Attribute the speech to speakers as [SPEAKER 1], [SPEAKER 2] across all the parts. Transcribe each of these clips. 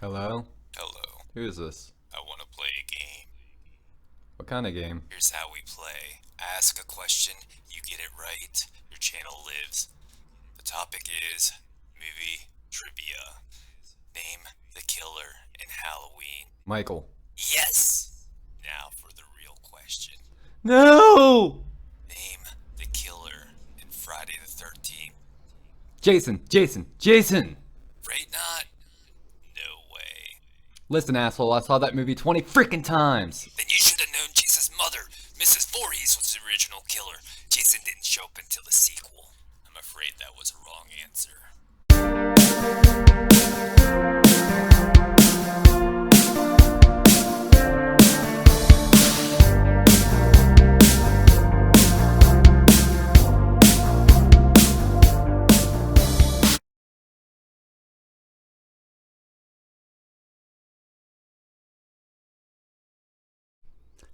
[SPEAKER 1] Hello?
[SPEAKER 2] Hello.
[SPEAKER 1] Who is this?
[SPEAKER 2] I want to play a game.
[SPEAKER 1] What kind of game?
[SPEAKER 2] Here's how we play. I ask a question, you get it right, your channel lives. The topic is movie trivia. Name the killer in Halloween.
[SPEAKER 1] Michael.
[SPEAKER 2] Yes! Now for the real question.
[SPEAKER 1] No!
[SPEAKER 2] Name the killer in Friday the 13th.
[SPEAKER 1] Jason!
[SPEAKER 2] Afraid not? No way.
[SPEAKER 1] Listen, asshole, I saw that movie 20 freaking times!
[SPEAKER 2] Then you should have known Jason's mother. Mrs. Voorhees was the original killer. Jason didn't show up until the sequel. I'm afraid that was a wrong answer.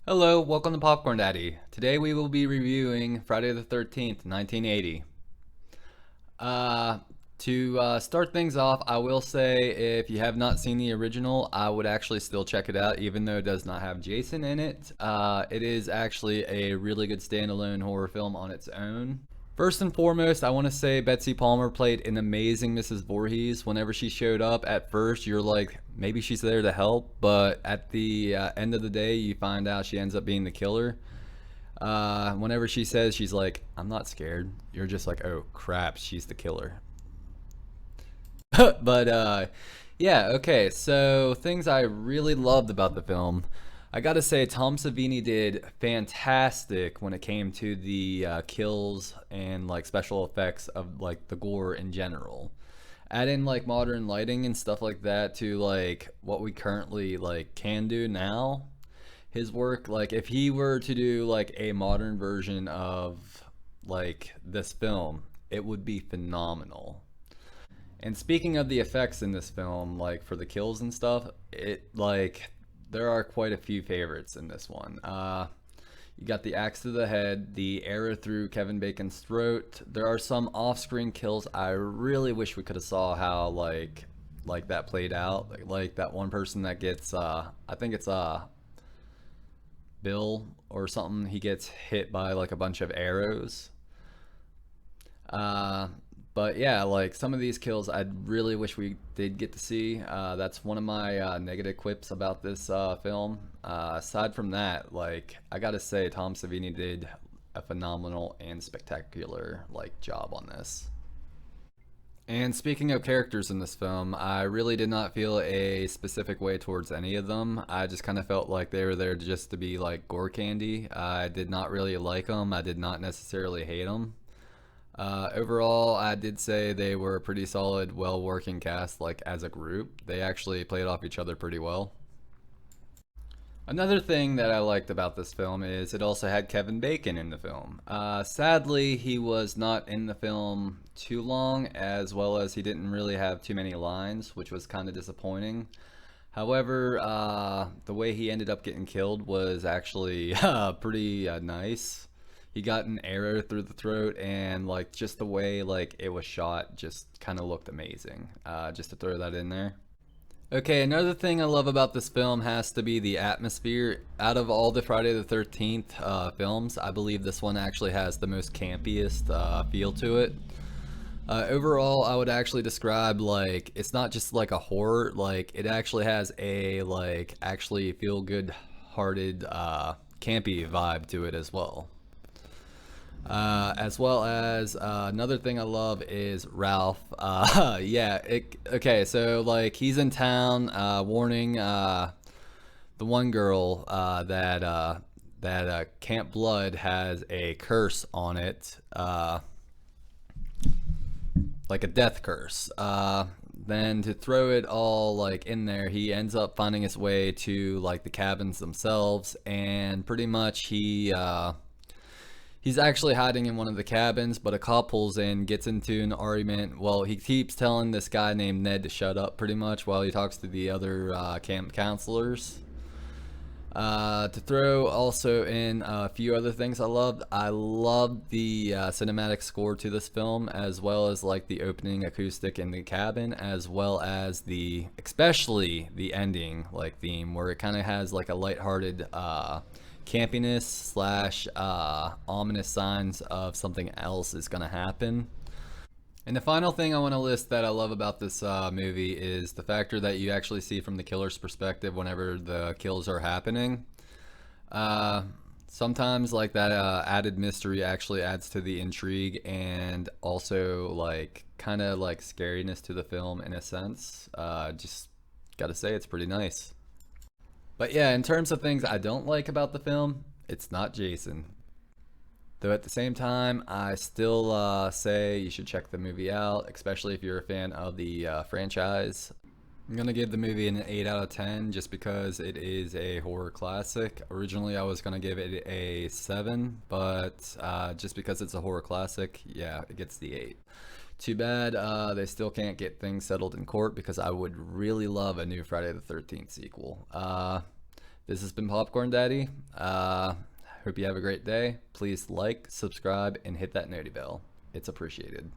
[SPEAKER 1] Hello, welcome to Popcorn Daddy. Today we will be reviewing Friday the 13th, 1980. Uh, to start things off, I will say if you have not seen the original, I would actually still check it out, even though it does not have Jason in it. It is actually a really good standalone horror film on its own. First and foremost, I want to say Betsy Palmer played an amazing Mrs. Voorhees. Whenever she showed up, at first you're like, maybe she's there to help, but at the end of the day, you find out she ends up being the killer. Whenever she says she's like, I'm not scared, you're just like, oh crap, she's the killer. But yeah, okay. So things I really loved about the film. I gotta say, Tom Savini did fantastic when it came to the kills and like special effects of like the gore in general. Add in like modern lighting and stuff like that to like what we currently like can do now. His work, like if he were to do like a modern version of like this film, it would be phenomenal. And speaking of the effects in this film, like for the kills and stuff, it like there are quite a few favorites in this one. You got the axe to the head, the arrow through Kevin Bacon's throat. There are some off-screen kills I really wish we could have saw how like that played out. Like that one person that gets I think it's Bill or something. He gets hit by like a bunch of arrows. Uh, but yeah, like some of these kills, I really wish we did get to see. That's one of my negative quips about this film. Aside from that, like I gotta say, Tom Savini did a phenomenal and spectacular like job on this. And speaking of characters in this film, I really did not feel a specific way towards any of them. I just kind of felt like they were there just to be like gore candy. I did not really like them. I did not necessarily hate them. Overall, I did say they were a pretty solid, well working cast, like as a group. They actually played off each other pretty well. Another thing that I liked about this film is it also had Kevin Bacon in the film. Sadly, he was not in the film too long, as well as he didn't really have too many lines, which was kind of disappointing. However, the way he ended up getting killed was actually pretty nice. He got an arrow through the throat, and like just the way like it was shot, just kind of looked amazing. Just to throw that in there. Okay, another thing I love about this film has to be the atmosphere. Out of all the Friday the 13th films, I believe this one actually has the most campiest feel to it. Overall, I would actually describe like it's not just like a horror, like it actually has a like actually feel good hearted campy vibe to it as well. As well as another thing I love is Ralph. Yeah, okay, so like he's in town warning the one girl that Camp Blood has a curse on it, like a death curse. Then to throw it all like in there, he ends up finding his way to like the cabins themselves, and pretty much he's actually hiding in one of the cabins, but a cop pulls in, gets into an argument. Well, he keeps telling this guy named Ned to shut up pretty much while he talks to the other camp counselors. To throw also in a few other things I loved the cinematic score to this film, as well as like the opening acoustic in the cabin, as well as especially the ending like theme, where it kind of has like a lighthearted campiness slash ominous signs of something else is gonna happen. And the final thing I want to list that I love about this movie is the factor that you actually see from the killer's perspective whenever the kills are happening. Uh, Sometimes like that added mystery actually adds to the intrigue and also like kind of like scariness to the film in a sense. Just gotta say it's pretty nice. But yeah, in terms of things I don't like about the film, it's not Jason. Though at the same time, I still say you should check the movie out, especially if you're a fan of the franchise. I'm gonna give the movie an 8 out of 10 just because it is a horror classic. Originally, I was gonna give it a 7, but just because it's a horror classic, yeah, it gets the 8. Too bad they still can't get things settled in court because I would really love a new Friday the 13th sequel. This has been Popcorn Daddy. Hope you have a great day. Please like, subscribe, and hit that noti bell. It's appreciated.